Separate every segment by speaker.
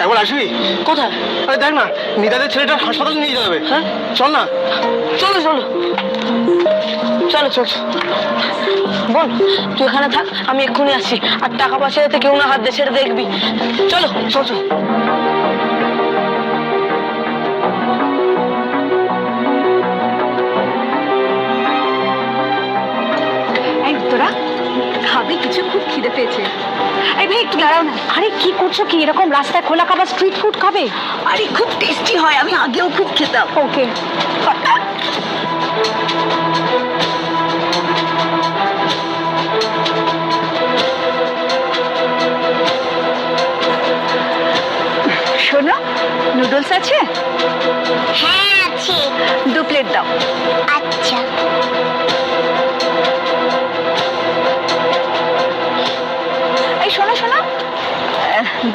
Speaker 1: একবার আসবি?
Speaker 2: কোথায়?
Speaker 1: আরে দেখ না, নিদাদের ছেলেটা হাসপাতালে নিয়ে যেতে হবে।
Speaker 2: হ্যাঁ
Speaker 1: চল না।
Speaker 2: চলো চলো চলো চল। বল তুই এখানে থাক, আমি এক্ষুনি আসছি। আর টাকা পয়সা যাতে কেউ না হাত দিয়ে ছেড়ে দেখবি। চলো চল চল।
Speaker 3: তোরা খাবে কিছু? খুব খিদে পেয়েছে। এই ভাই একটু দাঁড়াও না। আরে কি করছো কি? এরকম রাস্তায় খোলা খাবার, স্ট্রিট ফুড খাবে? আরে খুব টেস্টি হয়, আমি আগেও খুব খেতাম। ওকে শোনো, নুডলস আছে?
Speaker 4: হ্যাঁ আছে।
Speaker 3: 2 প্লেট দাও।
Speaker 4: আচ্ছা।
Speaker 3: এই শোনো শোনো,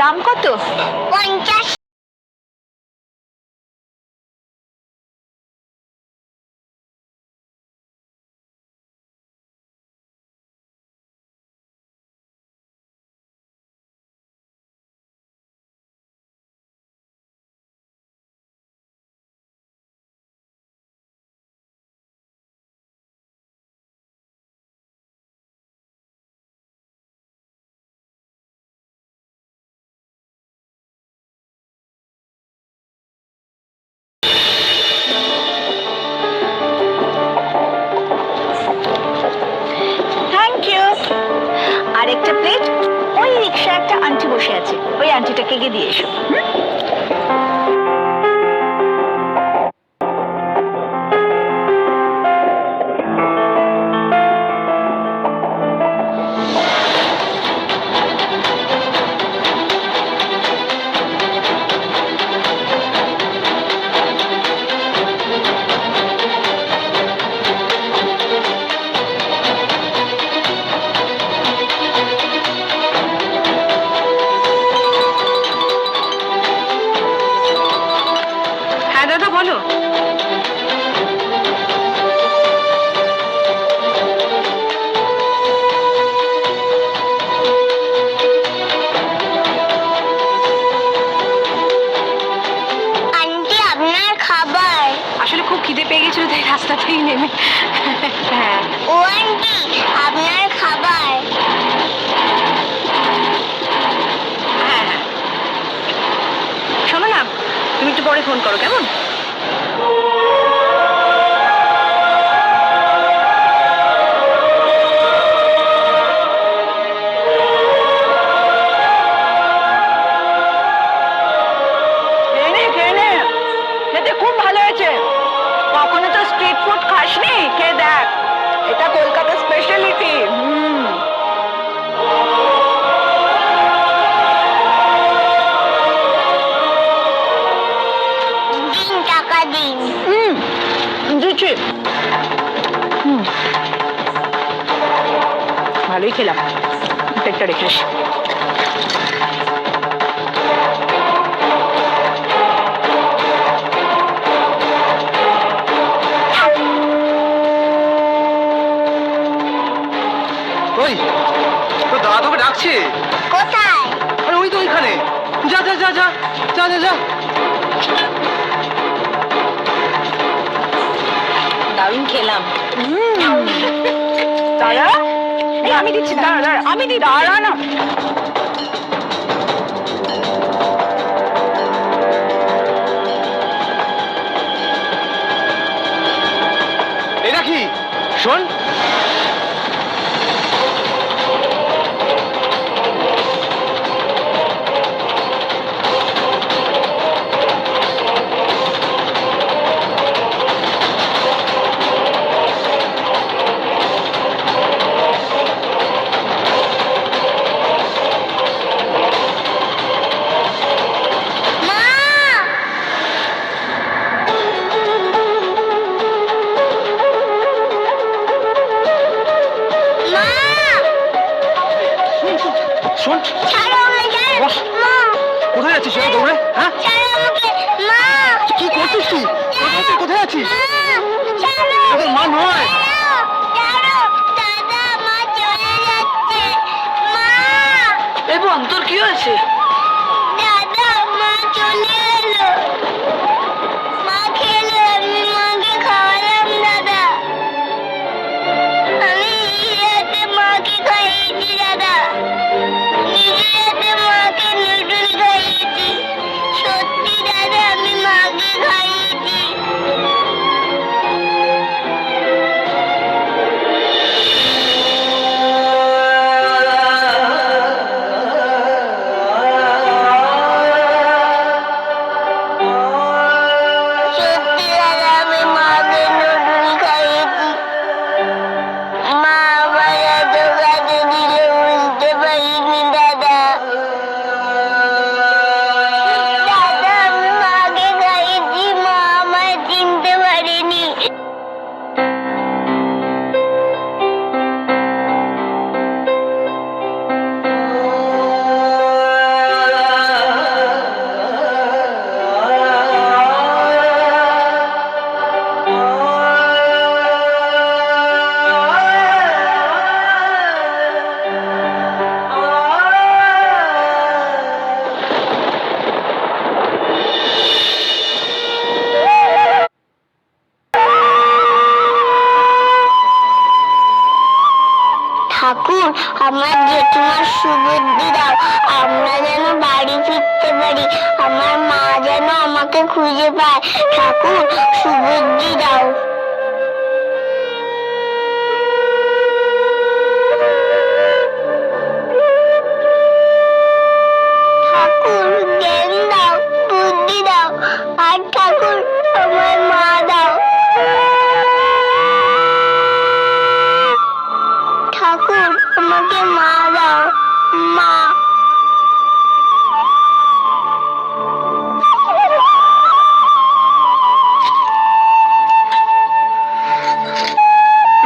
Speaker 3: দাম কত?
Speaker 4: 50।
Speaker 3: Thank you. আরেকটা প্লেট। ওই রিক্সা একটা আন্টি বসে আছে, ওই আন্টিটাকে গিয়ে দিয়ে এসো। হ্যাঁ দাদা বলো।
Speaker 4: আন্টি আপনার খাবার।
Speaker 3: আসলে খুব খিদে পেয়ে গেছিল তাই রাস্তাতেই নেমে। হ্যাঁ
Speaker 4: ও আন্টি আপনার খাবার।
Speaker 3: হ্যাঁ হ্যাঁ। শোনো না, তুমি একটু পরে ফোন করো কেমন? খেতে খুব ভালো হয়েছে। কখনো তো স্ট্রিট ফুড খাসনি, খেয়ে দেখ, এটা কলকাতার স্পেশালিটি।
Speaker 4: দিন টাকা দিন।
Speaker 3: দিচ্ছি। ভালোই খেলাম, পেটটা রেখে আসি।
Speaker 1: ওই তোর দাদা তোকে ডাকছে।
Speaker 4: কোথায়?
Speaker 1: আরে ওই তো ওইখানে। যা যা যা যা যা যা যা।
Speaker 2: দারুণ খেলাম।
Speaker 3: দাঁড়া, আমি দিচ্ছি। দাঁড়া দাঁড়া, আমি দিই। দাঁড়া না।
Speaker 1: এই নাকি শোন, শোন।
Speaker 4: ছাড়ো আমাকে।
Speaker 1: বস।
Speaker 4: মা
Speaker 1: কোথায় যাচ্ছিস দৌড়ে? হ্যাঁ
Speaker 4: ছাড়ো আমাকে। মা
Speaker 1: কি করছিস তুই? কোথায় আছিস?
Speaker 4: ছাড়ো।
Speaker 1: তোর মা নয়।
Speaker 4: ছাড়ো, দাদা মা চলে যাচ্ছে। মা
Speaker 2: এই বোন তোর কি হয়েছে?
Speaker 4: দাদা মা ঠাকুর আমার জেঠিমার সুবুদ্ধি দাও, আমরা যেন বাড়ি ফিরতে পারি, আমার মা যেন আমাকে খুঁজে পায়। ঠাকুর সুবুদ্ধি দাও। ঠাকুর জ্ঞান দাও, বুদ্ধি দাও, আর ঠাকুর আমার মা দাও। ঠাকুর আমাকে মা দাও, মা।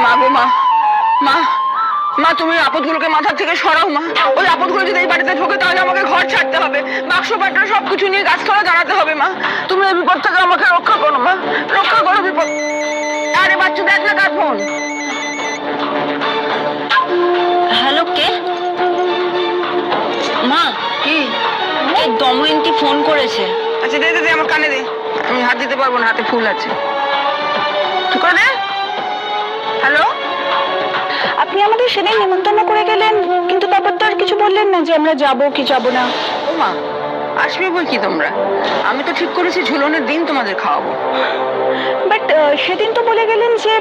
Speaker 2: মা গো মা, মা মা তুমি আপদগুলোকে মাথার থেকে সরাও মা। ওই আপদগুলো যদি এই বাড়িতে ঢোকে তাহলে আমাকে ঘর ছাড়তে হবে, বাক্স পাটা সবকিছু নিয়ে গাছতলা জানাতে হবে মা। তুমি এই বিপদ থেকে আমাকে রক্ষা করো মা, রক্ষা করো বিপদ। আরে বাচ্চা দেখ না কার ফোন। হ্যালো, কে? মা কি দময়ন্তী ফোন করেছে। আচ্ছা দে দে, আমার কানে দে, আমি হাত দিতে পারবো না, হাতে ফুল আছে। ঠিক করে দে। হ্যালো,
Speaker 3: আপনি আমাদের সেদিন নিমন্ত্রণ করে গেলেন, কিন্তু তারপর তো আর কিছু বললেন না যে আমরা যাবো কি যাবো না।
Speaker 2: ও মা, আসবে বই কি তোমরা? আমি তো ঠিক করেছি ঝুলনের দিন তোমাদের খাওয়াবো।
Speaker 3: বাট সেদিন তো বলে গেলেন যে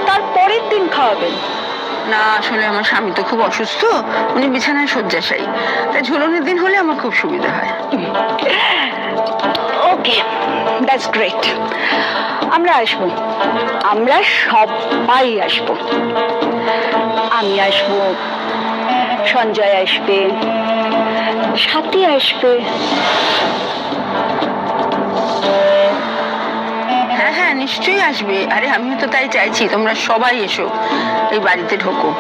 Speaker 3: তার পরের দিন খাওয়াবেন।
Speaker 2: না, আসলে আমার স্বামী তো খুব অসুস্থ, উনি বিছানায় শয্যাশায়ী, তাই ঝুলনের দিন হলে আমার খুব সুবিধা হয়।
Speaker 3: ওকে, দ্যাটস গ্রেট। আমরা আসবো, আমরা সবাই আসবো। আমি আসবো, সঞ্জয় আসবে, সাথী আসবে।
Speaker 2: হ্যাঁ হ্যাঁ, নিশ্চয়ই আসবে। আরে আমিও তো তাই চাইছি তোমরা সবাই এসো, এই বাড়িতে ঢোকো।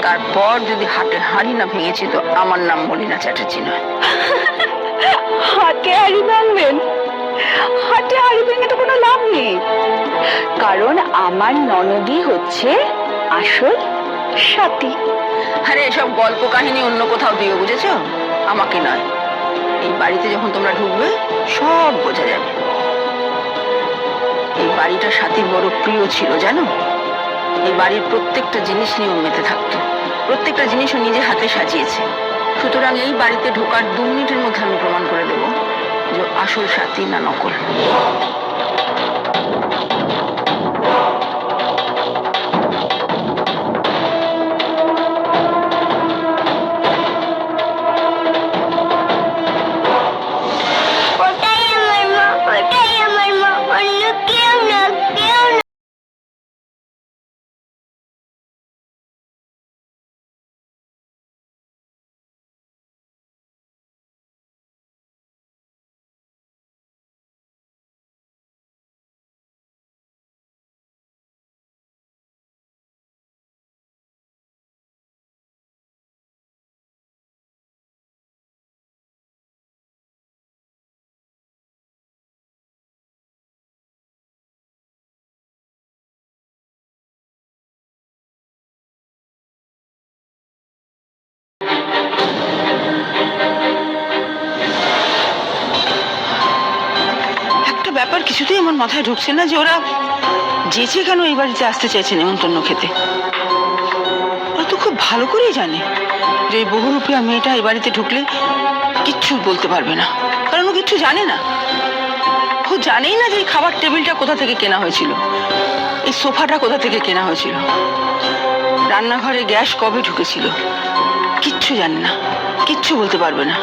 Speaker 2: তারপর যদি হাটে হাঁড়ি না ভেঙেছি তো আমার নাম মলিনা চ্যাটার্জি নয়।
Speaker 3: হাটে হাঁড়ি ভাঙবেন? হাটে হাঁড়ি ভেঙে তো কোনো লাভ নেই, কারণ আমার ননদই হচ্ছে আসল সাথী।
Speaker 2: আরে এসব গল্প কাহিনী অন্য কোথাও দিও, বুঝেছো? আমাকে নয়। এই বাড়িতে যখন তোমরা ঢুকবে সব বোঝা যাবে। এই বাড়িটা সাথীর বড় প্রিয় ছিল জানো। এই বাড়ির প্রত্যেকটা জিনিস নিয়ে মেতে থাকতো, প্রত্যেকটা জিনিসও নিজে হাতে সাজিয়েছে। সুতরাং এই বাড়িতে ঢোকার 2 মিনিটের মধ্যে আমি প্রমাণ করে দেবো যে আসল সাথী না নকল।
Speaker 4: ওটাই আমার মা, ওটাই আমার মা, অন্য কেউ না, কেউ না।
Speaker 2: একটা ব্যাপার কিছুতেই আমার মাথায় ঢুকছে না যে ওরা যেচে কেন এই বাড়িতে আসতে চাইছে নেমন্তন্ন খেতে। ওরা তো খুব ভালো করেই জানে যে এই বহুরূপিয়া মেয়েটা এই বাড়িতে ঢুকলে কিচ্ছু বলতে পারবে না, কারণ ও কিচ্ছু জানে না। ও জানেই না যে এই খাবার টেবিলটা কোথা থেকে কেনা হয়েছিল, এই সোফাটা কোথা থেকে কেনা হয়েছিল, রান্নাঘরে গ্যাস কবে ঢুকেছিল, কিচ্ছু জানে না, কিচ্ছু বলতে পারবে না।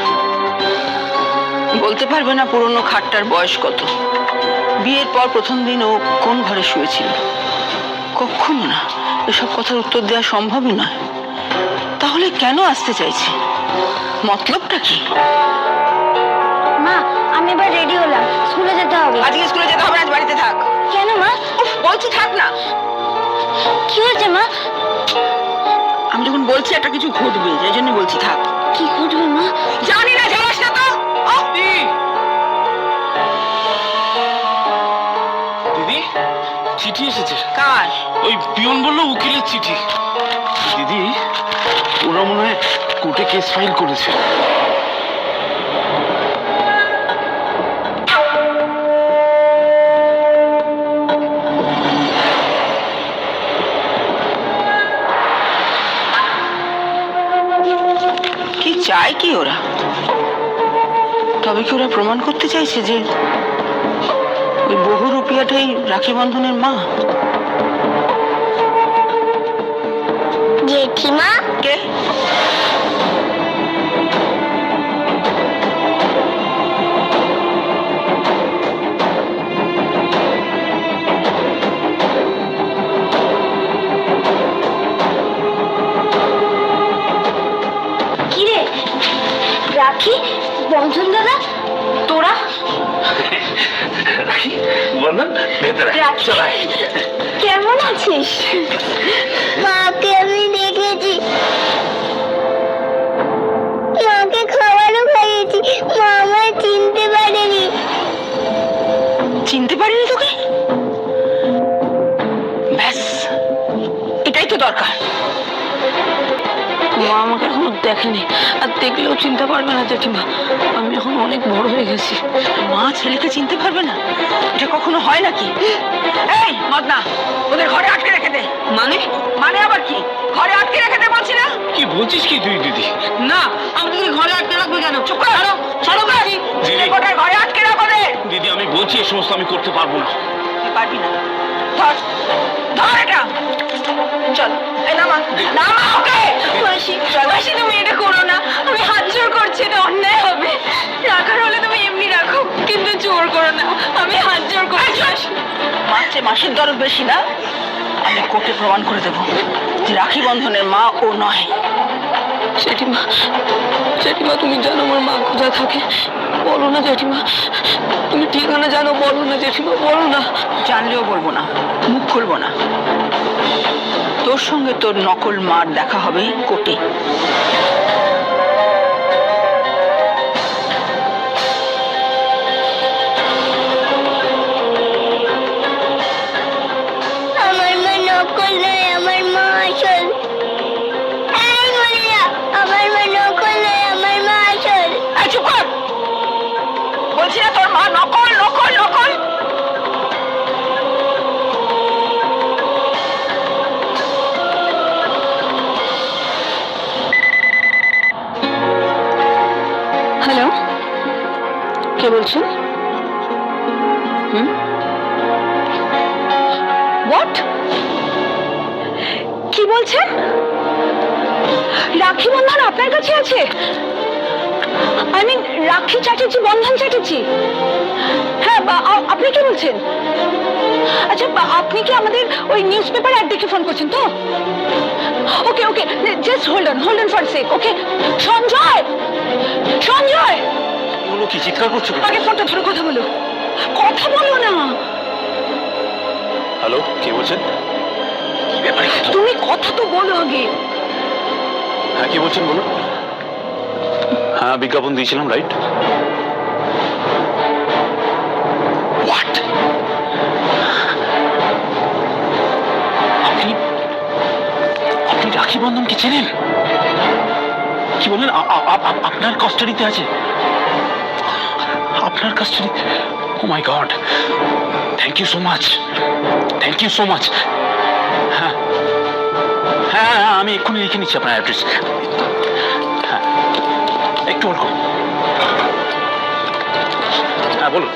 Speaker 2: বলতে পারবে না পুরনো খাটটার বয়স কত, বিয়ের পর প্রথম দিন ও কোন ঘরে শুয়েছিল, কখনো না। এসব কথার উত্তর দেওয়া সম্ভবই নয়। তাহলে কেন আসতে চাইছে, মতলবটা কি?
Speaker 4: মা, আমি এবার রেডি হলাম, স্কুলে যেতে হবে।
Speaker 2: আজকে স্কুলে যেতে হবে না, আজ বাড়িতে থাক।
Speaker 4: কেন মা?
Speaker 2: উফ, বলছি থাক না।
Speaker 4: কি হয়েছে মা?
Speaker 2: আমি যখন বলছি একটা কিছু ঘটবে, সেই জন্য বলছি থাক।
Speaker 4: কি ঘটবে মা?
Speaker 2: জানি না, যাস না তো।
Speaker 5: দিদি, চিঠি এসেছে।
Speaker 2: কার?
Speaker 5: ওই পিয়ন বললো উকিলের চিঠি। দিদি, ওরা মনে হয় কোর্টে কেস ফাইল করেছে।
Speaker 2: চায় কি ওরা? তবে কি ওরা প্রমাণ করতে চাইছে যে ওই বহুরূপিয়াটাই রাখি বন্ধনের মা?
Speaker 4: জেঠিমা,
Speaker 2: কে?
Speaker 4: কিরে রাখি, বন্ধন দাদা, তোরা?
Speaker 5: রাখি বন্ধন ভেতরে
Speaker 4: রাখি,
Speaker 5: চল আয়।
Speaker 4: কেমন আছিস? মাকে আমি দেখেছি, মাকে খাবারও খাইয়েছি, মা আমায় চিনতে পারেনি।
Speaker 2: চিনতে পারিনি তোকে? ব্যাস, এটাই তো দরকার।
Speaker 3: মা আমাকে এখনো দেখেনি, আর দেখলেও চিনতে পারবে না জেঠিমা। আমি এখন অনেক বড় হয়ে গেছি।
Speaker 2: মা ছেলেকে চিনতে পারবে না? এটা কখনো হয় নাকি? এই মদনা, ওদের ঘরে আটকে রেখে দে। মানে? মানে আবার কি? ঘরে আটকে রেখে দে বলছি না?
Speaker 5: কি বলছিস কি তুই দিদি?
Speaker 2: না, আমাদের ঘরে আটকে রাখবে কেন? চুপ কর, ছাড়ো, ছাড়ো বলছি।
Speaker 5: দিদি।
Speaker 2: ওদের ঘরে আটকে রাখো দে।
Speaker 5: দিদি আমি বলছি এই সমস্ত আমি করতে পারবো না।
Speaker 2: তুই পারবি না। ধর, ধর এটা। চল, এই নামা, নামা ওকে।
Speaker 3: মাসি, মাসি তুমি এটা করো না, আমি হাত জোর করছি, এটা অন্যায় হবে। রাখার হলে তুমি এমনি রাখো, কিন্তু জোর করো না, আমি হাত জোর করছি।
Speaker 2: মাসে মাসের দরদ বেশি না? আমি কোর্টে প্রমাণ করে দেবো যে রাখি বন্ধনের মা ও নয়।
Speaker 3: জেঠিমা, জেঠিমা তুমি জানো আমার মা কোথায় থাকে? বলো না জেঠিমা, তুমি ঠিকানা জানো, বলো না জেঠিমা, বলো না।
Speaker 2: জানলেও বলবো না, মুখ খুলবো না। তোর সঙ্গে তোর নকল মার দেখা হবে কোর্টে।
Speaker 4: আমার মা নকল নয়, আমার মা আসল। এই মনিরা, আমার মা নকল নয়, আমার মা আসল।
Speaker 2: এই চুপ কর! বলছি না তোর মা নকল, নকল, নকল।
Speaker 3: হ্যালো, কে বলছেন? হোয়াট? কি বলছেন? রাখি বন্ধন আপনার কাছে আছে? আই মিন রাখি চ্যাটার্জি, বন্ধন চ্যাটার্জি। হ্যাঁ, আপনি কি বলছেন? আচ্ছা, আপনি কি আমাদের ওই নিউজ পেপার অ্যাড দেখে ফোন করছেন তো? ওকে ওকে, জাস্ট হোল্ড অন ফর সেক। ওকে, সঞ্জয়, সঞ্জয়,
Speaker 5: এগুলো কি চিৎকার করছো?
Speaker 3: আগে ফোনটা ধরে কথা বলো, কথা বলো না।
Speaker 5: হ্যালো, কে বলছেন? কি ব্যাপারে?
Speaker 3: তুমি কথা তো বলো আগে।
Speaker 5: হ্যাঁ কি বলছেন বলুন। হ্যাঁ বিজ্ঞাপন দিয়েছিলাম, রাইট? হোয়াট? আপনি আপনি রাখি বন্ধনকে চেনেন? কি বলেন? আপনার কাস্টাডিতে আছে? আপনার custody? Oh my God, thank you so much, thank you so much. হ্যাঁ হ্যাঁ হ্যাঁ, আমি এক্ষুনি লিখে নিচ্ছি আপনার অ্যাড্রেস। হ্যাঁ একটু হোল্ড করুন। হ্যাঁ বলুন।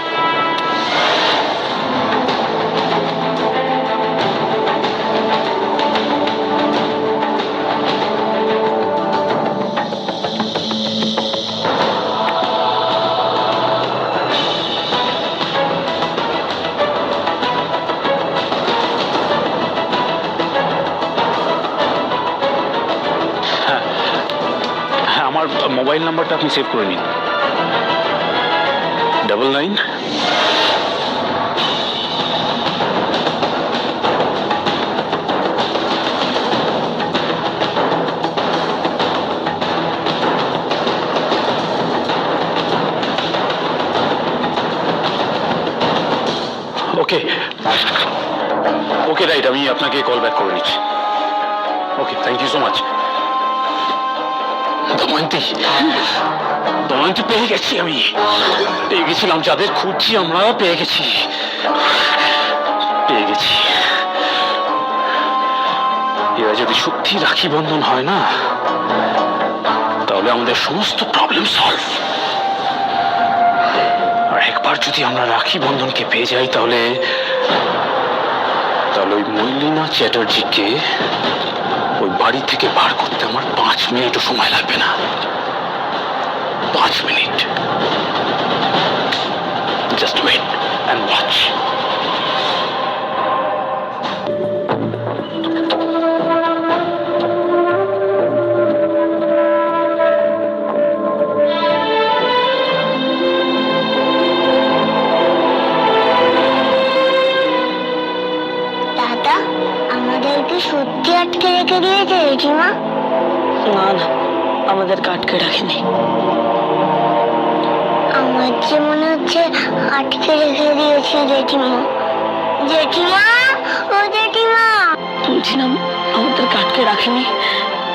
Speaker 5: আমার মোবাইল নাম্বারটা আপনি সেভ করে নিন, 99 ওকে ওকে রাইট, আমি আপনাকে কল ব্যাক করে নিচ্ছি। Okay, thank you so much. Damayanti, Damayanti পেয়ে গেছি, আমি পেয়ে গেছিলাম। যাদের খুঁজছি আমরা পেয়ে গেছি, পেয়ে গেছি। এরা যদি সত্যি রাখি বন্ধন হয় না, তাহলে আমাদের সমস্ত প্রবলেম সলভ। আর একবার যদি আমরা রাখি বন্ধনকে পেয়ে যাই তাহলে তাহলে ওই মৈলিনা চ্যাটার্জিকে ওই বাড়ি থেকে বার করতে আমার 5 মিনিটও সময় লাগবে না। 5 minute. Just wait and watch.
Speaker 4: দাদা আমাদেরকে সত্যি আটকে রেখে দিয়েছে জেঠিমা?
Speaker 2: না না, আমাদেরকে আটকে রাখেনি।
Speaker 4: আমার যে মনে হচ্ছে আটকে রেখে দিয়েছে জেঠিমা। জেঠিমা, ও জেঠিমা।
Speaker 2: বলছিলাম আমাদেরকে আটকে রাখেনি,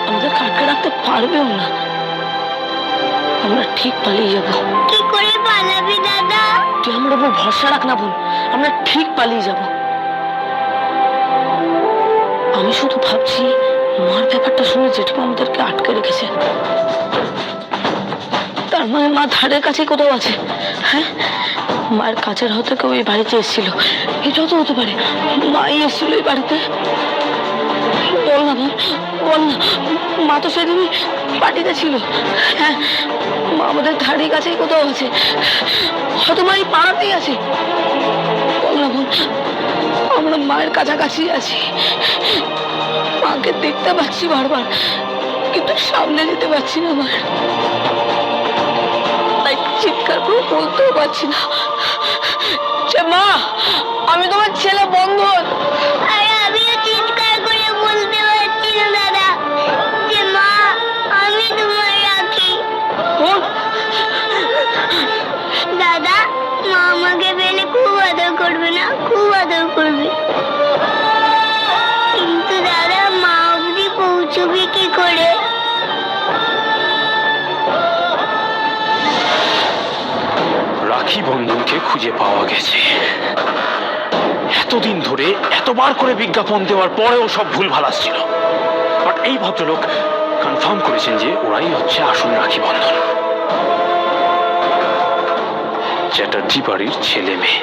Speaker 2: আমাদেরকে আটকে রাখতে পারবেও না। আমরা ঠিক পালিয়ে যাব।
Speaker 4: কি করে পালাবি দাদা?
Speaker 2: তুই আমার উপর ভরসা রাখ না বোন, আমরা ঠিক পালিয়ে যাব। আমি শুধু ভাবছি মার ব্যাপারটা শুনে জেঠিমা আমাদেরকে আটকে রেখেছে, তার মানে মা ধারের কাছে কোথাও আছে। হ্যাঁ, মায়ের কাছের হয়তো কেউ এই বাড়িতে এসেছিল, এটাও তো হতে পারে মাই এসেছিল এই বাড়িতে। বল না বোন, বল না, মা তো সেদিনই পার্টিতে ছিল। হ্যাঁ, মা আমাদের ধারের কাছেই কোথাও আছে, হয়তো মা এই পাড়াতেই আছে। বল না বোন, আমরা মায়ের কাছাকাছি আছি, মাকে দেখতে পাচ্ছি বারবার, কিন্তু সামনে যেতে পারছি না। আমার তাই চিৎকার করে বলতেও পারছি না যে মা আমি তোমার ছেলে বন্ধন।
Speaker 4: আরে আমিও চিৎকার করে বলতে পারছি না দাদা যে মা আমি তোমার রাখি।
Speaker 2: বোন,
Speaker 4: দাদা মা আমাকে পেলে খুব আদর করবে না? খুব আদর করবে, কিন্তু দাদা মা অবধি পৌঁছবে কি করে?
Speaker 5: রাখি বন্ধনকে খুঁজে পাওয়া গেছে। এতদিন ধরে এতবার করে বিজ্ঞাপন দেওয়ার পরেও সব ভুলভাল আসছিল, বাট এই ভদ্রলোক কনফার্ম করেছেন যে ওরাই হচ্ছে আসল রাখি বন্ধন, চ্যাটার্জি বাড়ির ছেলে মেয়ে।